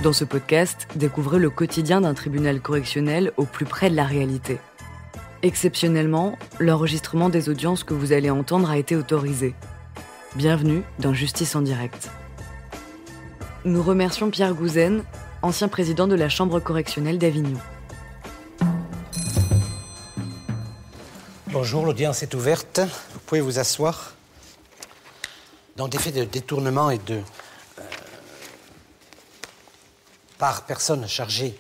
Dans ce podcast, découvrez le quotidien d'un tribunal correctionnel au plus près de la réalité. Exceptionnellement, l'enregistrement des audiences que vous allez entendre a été autorisé. Bienvenue dans Justice en direct. Nous remercions Pierre Gouzen, ancien président de la Chambre correctionnelle d'Avignon. Bonjour, l'audience est ouverte. Vous pouvez vous asseoir. Dans des faits de détournement et de... par personnes chargées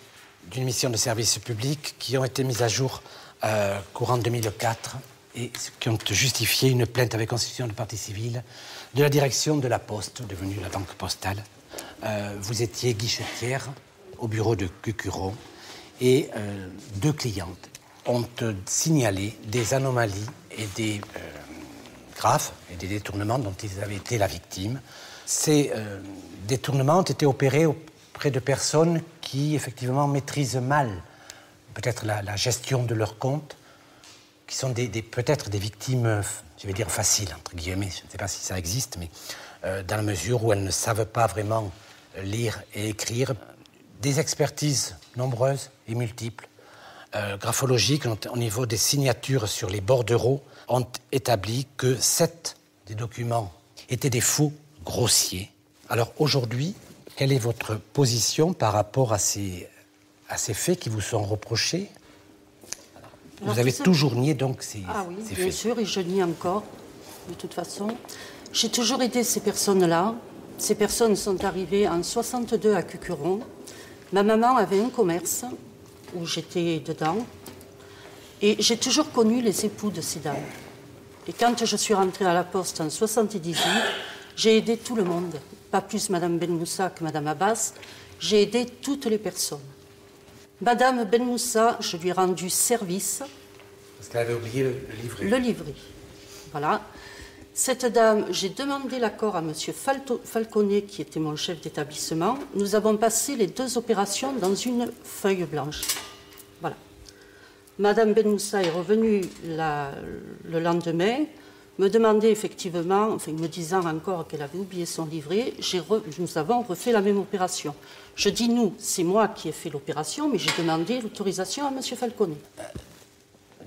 d'une mission de service public qui ont été mises à jour courant 2004 et qui ont justifié une plainte avec constitution de partie civile de la direction de la Poste, devenue la Banque Postale. Vous étiez guichetière au bureau de Cucuron et deux clientes ont signalé des anomalies et des graves et des détournements dont ils avaient été la victime. Ces détournements ont été opérés auprès de personnes qui, effectivement, maîtrisent mal peut-être la gestion de leurs comptes, qui sont peut-être des victimes, je vais dire, faciles, entre guillemets. Je ne sais pas si ça existe, mais dans la mesure où elles ne savent pas vraiment lire et écrire. Des expertises nombreuses et multiples, graphologiques, au niveau des signatures sur les bordereaux, ont établi que 7 des documents étaient des faux grossiers. Alors aujourd'hui, quelle est votre position par rapport à ces faits qui vous sont reprochés? Vous avez toujours nié donc ces faits. Ah oui, bien sûr, et je nie encore, de toute façon. J'ai toujours aidé ces personnes-là. Ces personnes sont arrivées en 62 à Cucuron. Ma maman avait un commerce où j'étais dedans. Et j'ai toujours connu les époux de ces dames. Et quand je suis rentrée à la Poste en 78, j'ai aidé tout le monde. Pas plus Madame Ben Moussa que Madame Abbas. J'ai aidé toutes les personnes. Madame Ben Moussa, je lui ai rendu service. Parce qu'elle avait oublié le livret. Le livret. Voilà. Cette dame, j'ai demandé l'accord à Monsieur Falconet, qui était mon chef d'établissement. Nous avons passé les 2 opérations dans une feuille blanche. Voilà. Madame Ben Moussa est revenue le lendemain, me demandait effectivement, enfin me disant encore qu'elle avait oublié son livret. Nous avons refait la même opération. Je dis nous, c'est moi qui ai fait l'opération, mais j'ai demandé l'autorisation à Monsieur Falconet.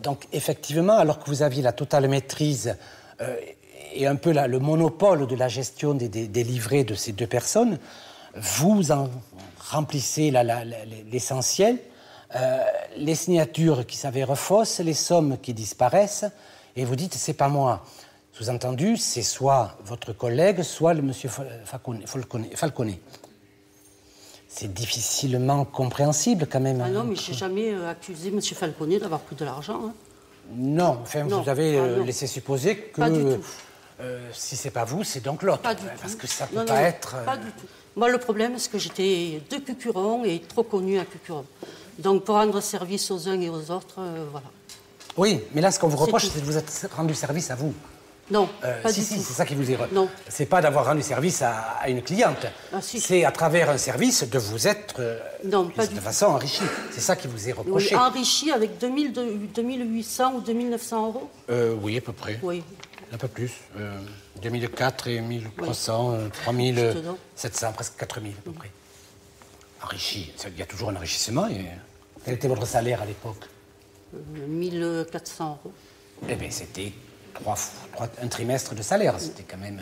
Donc effectivement, alors que vous aviez la totale maîtrise et un peu le monopole de la gestion des livrets de ces 2 personnes, vous en remplissez l'essentiel, les signatures qui s'avèrent fausses, les sommes qui disparaissent, et vous dites c'est pas moi. Sous-entendu, c'est soit votre collègue, soit le monsieur Falconet. C'est difficilement compréhensible quand même. Ah non, mais je n'ai jamais accusé M. Falconet d'avoir pris de l'argent. Hein. Non, enfin, non. Vous avez laissé supposer que pas du tout. Si c'est pas vous, c'est donc l'autre. Pas du parce tout. Que ça peut pas être... Pas du tout. Moi, le problème, c'est que j'étais de Cucuron et trop connue à Cucuron. Donc, pour rendre service aux uns et aux autres, voilà. Oui, mais là, ce qu'on vous reproche, c'est de vous être rendu service à vous. Non, pas du tout. C'est ça qui vous est... Non. C'est pas d'avoir rendu service à une cliente. Ah, si. C'est à travers un service de vous être, non, pas de façon enrichie. C'est ça qui vous est reproché. Oui, enrichi avec 2800 ou 2900 euros. Oui, à peu près. Oui. Un peu plus. 2004 et 1300, 3700, presque 4000 à peu près. Enrichi. Il y a toujours un enrichissement. Et... Quel était votre salaire à l'époque? 1400 euros. Eh bien, c'était un trimestre de salaire. C'était quand même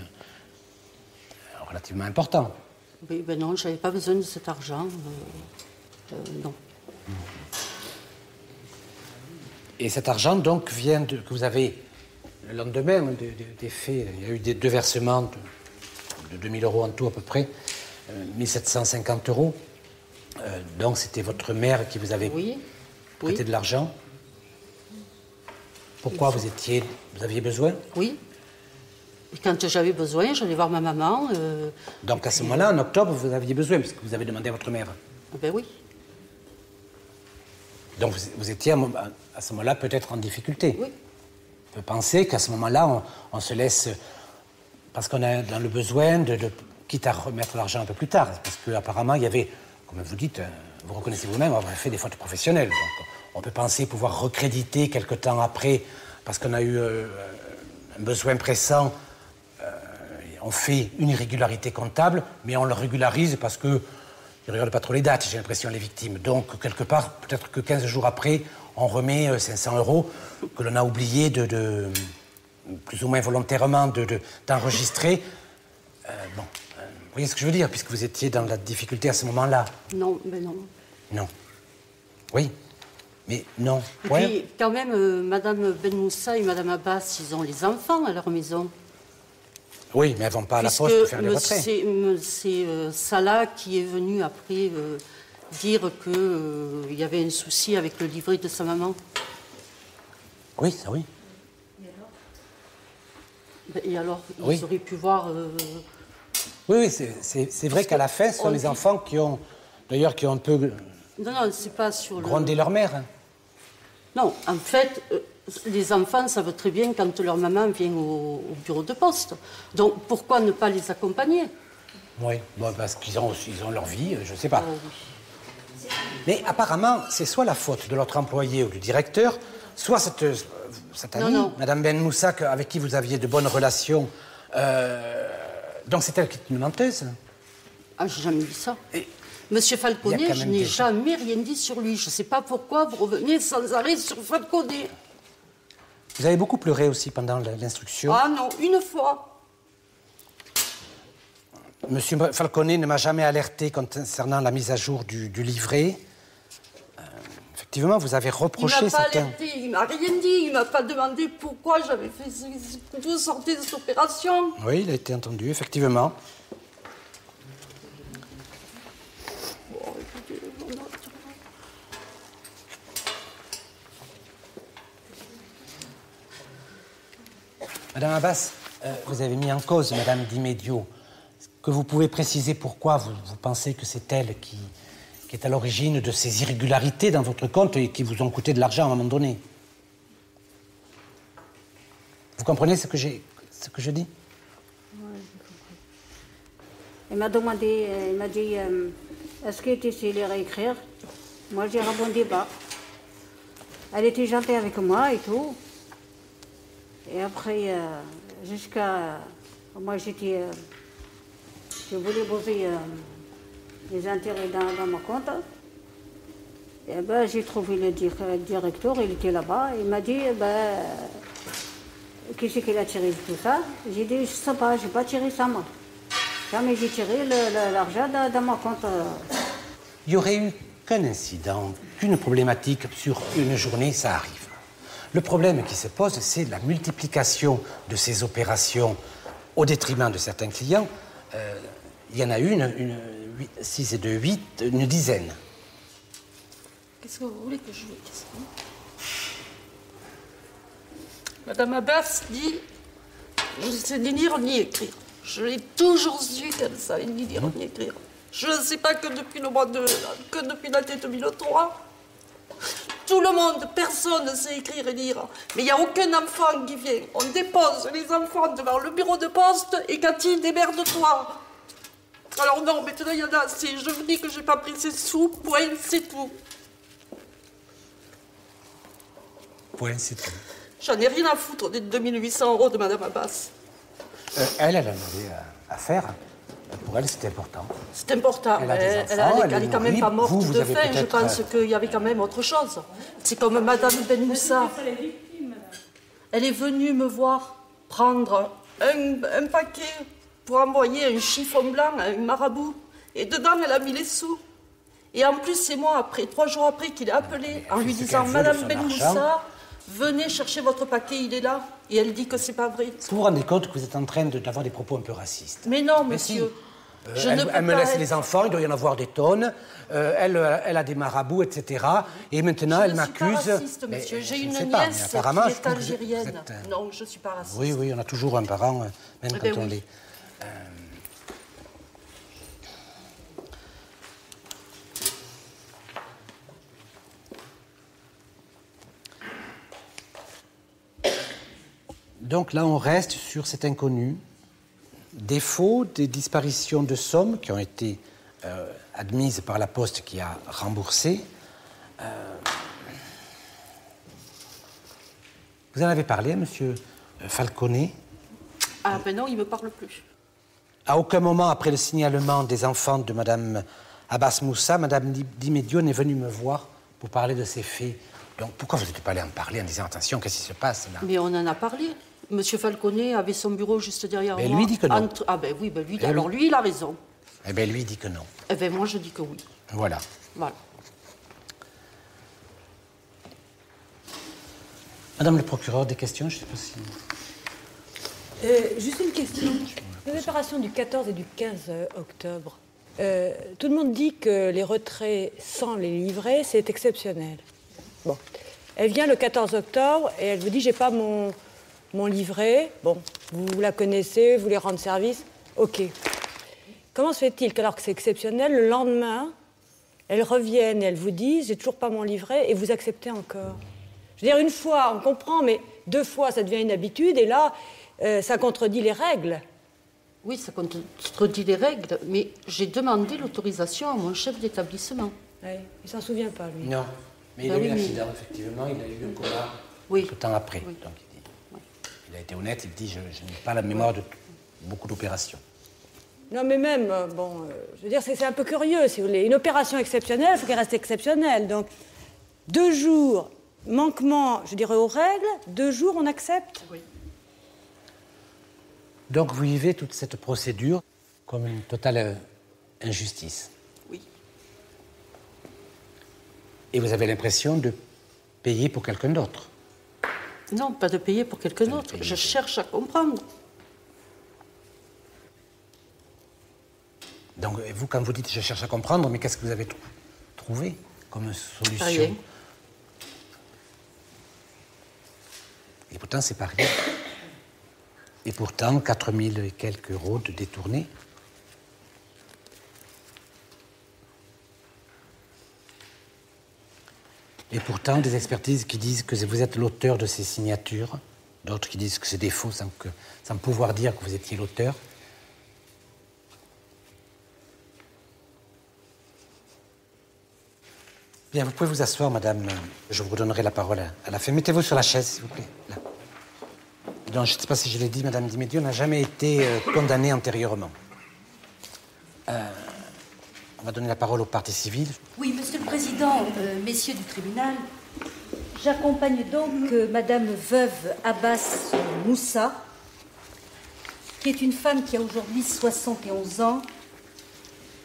relativement important. Oui, ben non, je n'avais pas besoin de cet argent. Non. Et cet argent, donc, vient que vous avez, le lendemain des faits, il y a eu 2 versements de 2000 euros en tout à peu près, 1750 euros. Donc, c'était votre mère qui vous avait prêté de l'argent. Pourquoi vous aviez besoin? Oui. Et quand j'avais besoin, j'allais voir ma maman. Donc à ce moment-là, en octobre, vous aviez besoin, parce que vous avez demandé à votre mère. Ben oui. Donc vous étiez à ce moment-là peut-être en difficulté. Oui. On peut penser qu'à ce moment-là, on se laisse... Parce qu'on a dans le besoin quitte à remettre l'argent un peu plus tard. Parce qu'apparemment, il y avait, comme vous dites, vous reconnaissez vous-même avoir fait des fautes professionnelles. Donc on peut penser pouvoir recréditer quelque temps après, parce qu'on a eu un besoin pressant. On fait une irrégularité comptable, mais on le régularise parce que Ils ne regardent pas trop les dates, j'ai l'impression, les victimes. Donc, quelque part, peut-être que 15 jours après, on remet 500 € que l'on a oublié plus ou moins volontairement, d'enregistrer. Bon, vous voyez ce que je veux dire, puisque vous étiez dans la difficulté à ce moment-là. Non, mais non. Non. Oui, mais non. Et puis, quand même, Madame Ben Moussa et Madame Abbas, ils ont les enfants à leur maison. Oui, mais elles ne vont pas à la poste pour faire les retraits. C'est Salah qui est venu après dire qu'il y avait un souci avec le livret de sa maman. Oui, ça oui. Et alors, oui. Ils auraient pu voir... Oui, c'est vrai qu'à la fin, ce sont les enfants qui ont un peu... Non, c'est pas sur grondé leur mère. Non, en fait... les enfants savent très bien quand leur maman vient au bureau de poste. Donc, pourquoi ne pas les accompagner? Oui, bon, parce qu'ils ont leur vie, je ne sais pas. Oui. Mais apparemment, c'est soit la faute de l'autre employé ou du directeur, soit cette amie, Madame Ben Moussa, avec qui vous aviez de bonnes relations. Donc c'est elle qui est une menteuse. Ah, j'ai jamais dit ça. Monsieur Falconet, je n'ai jamais rien dit sur lui. Je ne sais pas pourquoi vous revenez sans arrêt sur Falconet. Vous avez beaucoup pleuré aussi pendant l'instruction. Ah non, une fois. Monsieur Falconet ne m'a jamais alerté concernant la mise à jour du livret. Effectivement, vous avez reproché certains... Il m'a pas alerté, il m'a rien dit, il m'a pas demandé pourquoi j'avais fait d'où sortait cette opération. Oui, il a été entendu, effectivement. Madame Abbas, vous avez mis en cause Madame Di Medio. Est-ce que vous pouvez préciser pourquoi vous pensez que c'est elle qui est à l'origine de ces irrégularités dans votre compte et qui vous ont coûté de l'argent à un moment donné? Vous comprenez ce que je dis? Oui, j'ai compris. Il m'a demandé, il m'a dit, est-ce que tu sais lire et écrire? Moi, j'ai répondu pas. Elle était gentille avec moi et tout. Et après, jusqu'à... Moi, je voulais poser les intérêts dans mon compte. Et ben, j'ai trouvé le directeur, il était là-bas. Il m'a dit, qui c'est qui a tiré tout ça? J'ai dit, je ne sais pas, je n'ai pas tiré ça, moi. Jamais j'ai tiré l'argent dans mon compte. Il n'y aurait eu qu'un incident, qu'une problématique sur une journée, ça arrive. Le problème qui se pose, c'est la multiplication de ces opérations au détriment de certains clients. Il y en a 6 et 2, 8, une dizaine. Qu'est-ce que vous voulez que je vous dise? Madame Abbas dit, je ne sais ni lire ni écrire. Je l'ai toujours su qu'elle savait ni lire ni écrire. Je ne sais pas que depuis l'année 2003. Tout le monde, personne ne sait écrire et lire. Mais il n'y a aucun enfant qui vient. On dépose les enfants devant le bureau de poste et Cathy, démerde-toi. Alors non, maintenant il y en a assez. Je vous dis que je n'ai pas pris ces sous, point, c'est tout. Point, c'est tout. J'en ai rien à foutre des 2800 € de Madame Abbas. Elle en avait à faire. Pour elle, c'était important. C'est important. Elle est quand même pas morte de faim. Je pense qu'il y avait quand même autre chose. C'est comme Madame Ben Moussa. Elle est venue me voir prendre un paquet pour envoyer un chiffon blanc à un marabout. Et dedans, elle a mis les sous. Et en plus, c'est moi, après, 3 jours après, qu'il a appelé en lui disant « Madame Ben Moussa, venez chercher votre paquet, il est là. » Et elle dit que c'est pas vrai. Est-ce que vous vous rendez compte que vous êtes en train d'avoir des propos un peu racistes? Mais non, monsieur. Elle me laisse les enfants, il doit y en avoir des tonnes. Elle a des marabouts, etc. Et maintenant, elle m'accuse... Je ne suis pas raciste, monsieur. J'ai une nièce qui est algérienne. Non, je ne suis pas raciste. Oui, on a toujours un parent, même quand on l'est. Donc là, on reste sur cet inconnu. Défaut des disparitions de sommes qui ont été admises par la Poste qui a remboursé. Vous en avez parlé à monsieur Falconet? Ah ben non, il ne me parle plus. À aucun moment, après le signalement des enfants de madame Abbas Moussa, Madame Di Medio est venue me voir pour parler de ces faits. Donc pourquoi vous n'êtes pas allé en parler en disant attention, qu'est-ce qui se passe là? Mais on en a parlé. Monsieur Falconet avait son bureau juste derrière moi. Lui dit que non. Ah ben oui, lui, alors lui, il a raison. Eh bien, lui dit que non. Eh bien, moi, je dis que oui. Voilà. Voilà. Madame le procureur, des questions? Je ne sais pas si... Juste une question. Les opérations du 14 et du 15 octobre, tout le monde dit que les retraits sans les livrets, c'est exceptionnel. Bon. Elle vient le 14 octobre et elle vous dit, j'ai pas mon livret. Bon, vous la connaissez, vous voulez rendre service. OK. Comment se fait-il qu'alors que c'est exceptionnel, le lendemain, elles reviennent et elles vous disent, j'ai toujours pas mon livret et vous acceptez encore? Je veux dire, une fois, on comprend, mais 2 fois, ça devient une habitude et là, ça contredit les règles. Oui, ça contredit les règles, mais j'ai demandé l'autorisation à mon chef d'établissement. Oui, il s'en souvient pas, lui. Non, mais il a eu l'accident, effectivement, il a eu un coma peu de temps après. Oui. Donc, il a été honnête, il dit, je n'ai pas la mémoire de beaucoup d'opérations. Non, mais même, je veux dire, c'est un peu curieux, si vous voulez. Une opération exceptionnelle, il faut qu'elle reste exceptionnelle. Donc, 2 jours, manquement, je dirais, aux règles, 2 jours, on accepte? Oui. Donc, vous vivez toute cette procédure comme une totale injustice. Oui. Et vous avez l'impression de payer pour quelqu'un d'autre? Non, pas de payer pour quelqu'un d'autre. Je cherche à comprendre. Donc, vous, quand vous dites « je cherche à comprendre », mais qu'est-ce que vous avez trouvé comme solution? Rien. Et pourtant, c'est pas rien. Et pourtant, 4 000 et quelques euros de détournés. Et pourtant, des expertises qui disent que vous êtes l'auteur de ces signatures, d'autres qui disent que c'est des faux sans pouvoir dire que vous étiez l'auteur. Bien, vous pouvez vous asseoir, madame. Je vous redonnerai la parole à la fin. Mettez-vous sur la chaise, s'il vous plaît. Là. Donc, je ne sais pas si je l'ai dit, madame Di Medio n'a jamais été condamnée antérieurement. On va donner la parole aux parties civiles. Oui, Monsieur le Président, messieurs du tribunal, j'accompagne donc Madame veuve Abbas Moussa, qui est une femme qui a aujourd'hui 71 ans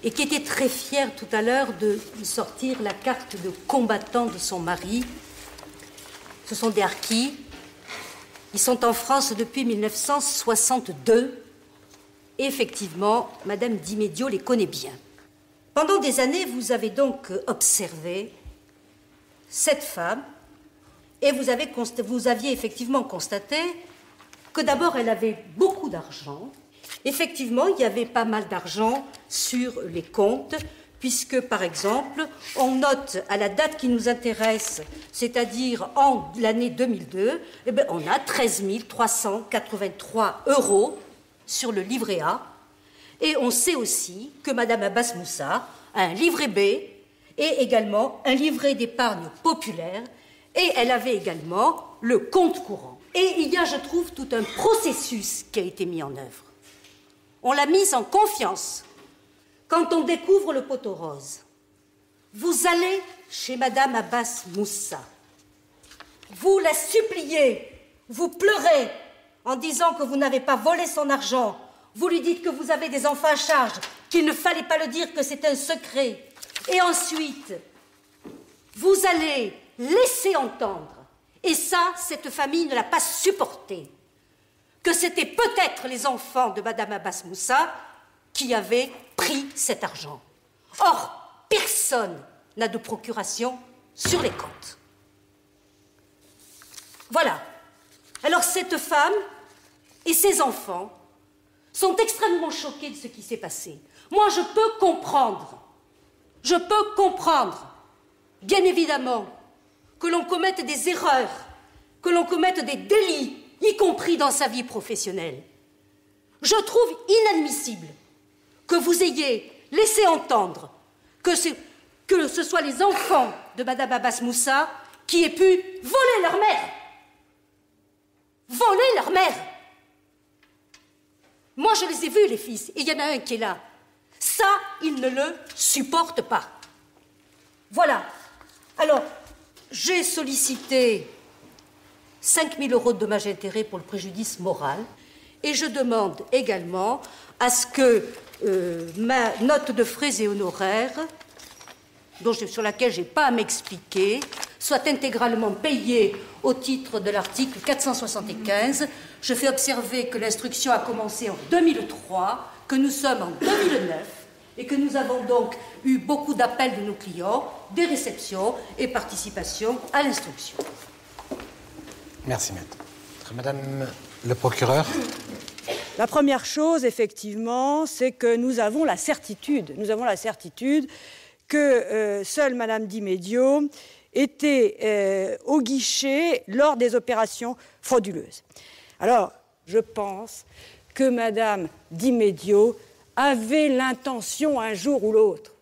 et qui était très fière tout à l'heure de sortir la carte de combattant de son mari. Ce sont des harkis. Ils sont en France depuis 1962. Et effectivement, Madame Di Medio les connaît bien. Pendant des années, vous avez donc observé cette femme et vous aviez effectivement constaté que d'abord, elle avait beaucoup d'argent. Effectivement, il y avait pas mal d'argent sur les comptes, puisque, par exemple, on note à la date qui nous intéresse, c'est-à-dire en l'année 2002, eh bien, on a 13 383 € sur le livret A. Et on sait aussi que Madame Abbas Moussa a un livret B et également un livret d'épargne populaire. Et elle avait également le compte courant. Et il y a, je trouve, tout un processus qui a été mis en œuvre. On l'a mise en confiance. Quand on découvre le poteau rose, vous allez chez Madame Abbas Moussa. Vous la suppliez, vous pleurez en disant que vous n'avez pas volé son argent. Vous lui dites que vous avez des enfants à charge, qu'il ne fallait pas le dire, que c'est un secret. Et ensuite, vous allez laisser entendre, et ça, cette famille ne l'a pas supporté, que c'était peut-être les enfants de Madame Abbas Moussa qui avaient pris cet argent. Or, personne n'a de procuration sur les comptes. Voilà. Alors cette femme et ses enfants sont extrêmement choqués de ce qui s'est passé. Moi, je peux comprendre, bien évidemment, que l'on commette des erreurs, que l'on commette des délits, y compris dans sa vie professionnelle. Je trouve inadmissible que vous ayez laissé entendre que ce soit les enfants de Madame Abbas Moussa qui aient pu voler leur mère. Voler leur mère. Moi, je les ai vus, les fils, et il y en a un qui est là. Ça, il ne le supporte pas. Voilà. Alors, j'ai sollicité 5 000 € de dommages et intérêts pour le préjudice moral et je demande également à ce que ma note de frais et honoraires, sur laquelle je n'ai pas à m'expliquer, soit intégralement payée au titre de l'article 475. Je fais observer que l'instruction a commencé en 2003, que nous sommes en 2009 et que nous avons donc eu beaucoup d'appels de nos clients, des réceptions et participation à l'instruction. Merci, maître. Madame le procureur. La première chose, effectivement, c'est que nous avons la certitude que seule Madame Di Medio était au guichet lors des opérations frauduleuses. Alors, je pense que Madame Di Medio avait l'intention, un jour ou l'autre,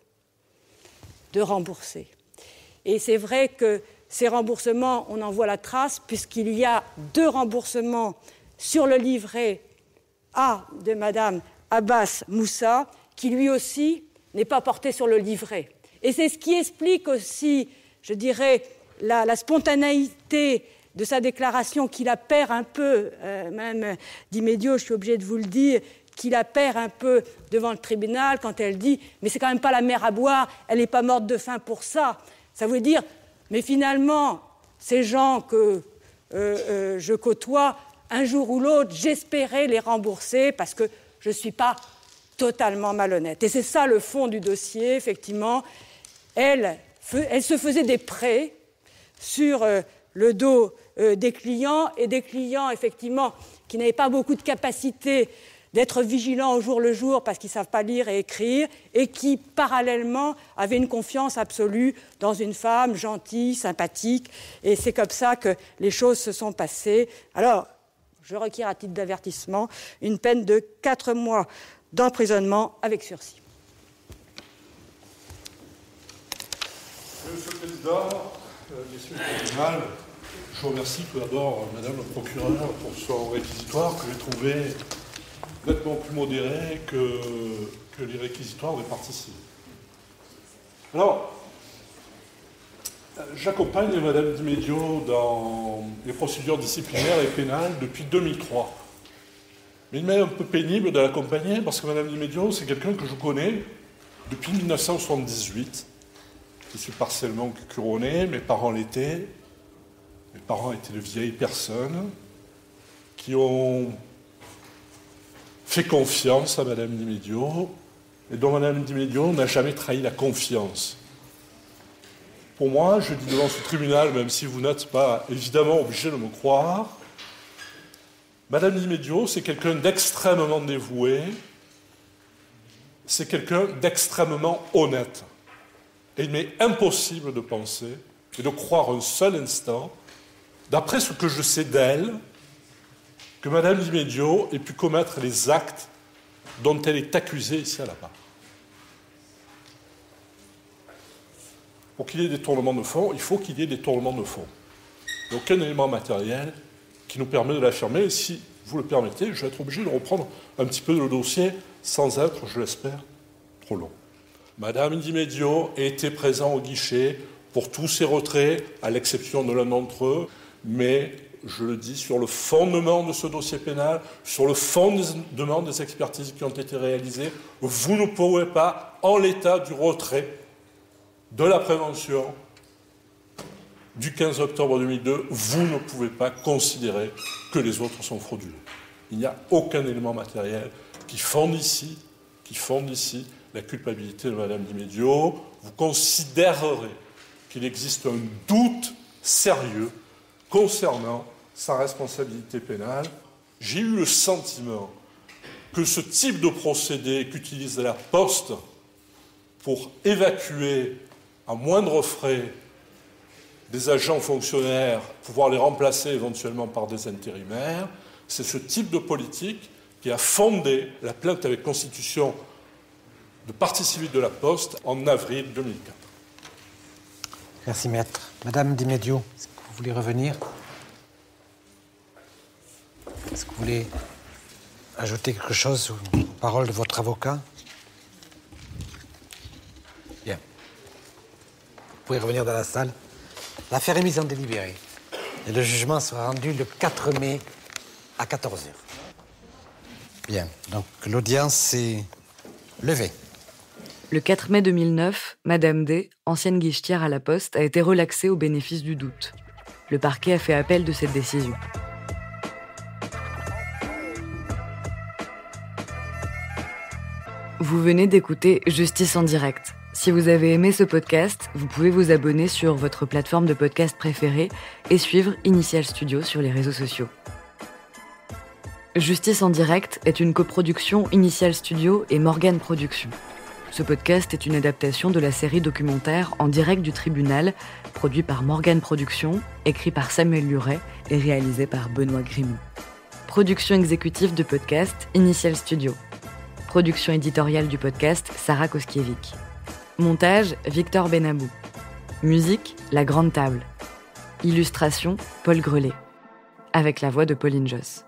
de rembourser. Et c'est vrai que ces remboursements, on en voit la trace, puisqu'il y a 2 remboursements sur le livret A de Madame Abbas Moussa, qui lui aussi n'est pas porté sur le livret. Et c'est ce qui explique aussi, je dirais, la spontanéité de sa déclaration, qui la perd un peu, Mme Di Medio, je suis obligée de vous le dire, qui la perd un peu devant le tribunal quand elle dit « mais c'est quand même pas la mer à boire, elle n'est pas morte de faim pour ça ». Ça veut dire « mais finalement, ces gens que je côtoie, un jour ou l'autre, j'espérais les rembourser parce que je ne suis pas totalement malhonnête ». Et c'est ça le fond du dossier, effectivement. Elle se faisait des prêts sur le dos des clients, et des clients, effectivement, qui n'avaient pas beaucoup de capacité d'être vigilants au jour le jour parce qu'ils ne savent pas lire et écrire, et qui, parallèlement, avaient une confiance absolue dans une femme gentille, sympathique. Et c'est comme ça que les choses se sont passées. Alors, je requiers à titre d'avertissement une peine de 4 mois d'emprisonnement avec sursis. Monsieur le Président, Messieurs le tribunal, je vous remercie tout d'abord Madame le procureur pour son réquisitoire que j'ai trouvé nettement plus modéré que les réquisitoires des parties civiles. Alors, j'accompagne Madame Di Medio dans les procédures disciplinaires et pénales depuis 2003. Mais il m'est un peu pénible de l'accompagner parce que Madame Di Medio, c'est quelqu'un que je connais depuis 1978. Je suis partiellement cucuronné, mes parents l'étaient. Mes parents étaient de vieilles personnes qui ont fait confiance à Madame Di Medio et dont Madame Di Medio n'a jamais trahi la confiance. Pour moi, je dis devant ce tribunal, même si vous n'êtes pas évidemment obligé de me croire, Madame Di Medio, c'est quelqu'un d'extrêmement dévoué, c'est quelqu'un d'extrêmement honnête. Et il m'est impossible de penser et de croire un seul instant, d'après ce que je sais d'elle, que Madame Di Medio ait pu commettre les actes dont elle est accusée ici à la barre. Pour qu'il y ait des tournements de fond, il faut qu'il y ait des tournements de fond. Il n'y a aucun élément matériel qui nous permet de l'affirmer. Et si vous le permettez, je vais être obligé de reprendre un petit peu le dossier sans être, je l'espère, trop long. Madame Di Medio était présente au guichet pour tous ces retraits, à l'exception de l'un d'entre eux, mais je le dis, sur le fondement de ce dossier pénal, sur le fondement des expertises qui ont été réalisées, vous ne pouvez pas, en l'état du retrait de la prévention du 15 octobre 2002, vous ne pouvez pas considérer que les autres sont frauduleux. Il n'y a aucun élément matériel qui fonde ici la culpabilité de Madame Di Medio. Vous considérerez qu'il existe un doute sérieux concernant sa responsabilité pénale. J'ai eu le sentiment que ce type de procédé qu'utilise la Poste pour évacuer à moindre frais des agents fonctionnaires, pouvoir les remplacer éventuellement par des intérimaires, c'est ce type de politique qui a fondé la plainte avec constitution de partie civile de la Poste en avril 2004. Merci, maître. Madame Di Medio, est-ce que vous voulez revenir? Est-ce que vous voulez ajouter quelque chose aux paroles de votre avocat? pouvez revenir dans la salle. L'affaire est mise en délibéré. Et le jugement sera rendu le 4 mai à 14h. Bien, donc l'audience est levée. Le 4 mai 2009, Madame D, ancienne guichetière à la Poste, a été relaxée au bénéfice du doute. Le parquet a fait appel de cette décision. Vous venez d'écouter Justice en direct. Si vous avez aimé ce podcast, vous pouvez vous abonner sur votre plateforme de podcast préférée et suivre Initial Studio sur les réseaux sociaux. Justice en direct est une coproduction Initial Studio et Morgane Productions. Ce podcast est une adaptation de la série documentaire En direct du tribunal, produit par Morgane Productions, écrit par Samuel Luret et réalisé par Benoît Grimont. Production exécutive du podcast Initial Studio. Production éditoriale du podcast Sarah Koskiewicz. Montage Victor Benabou. Musique La Grande Table. Illustration Paul Grelet. Avec la voix de Pauline Josse.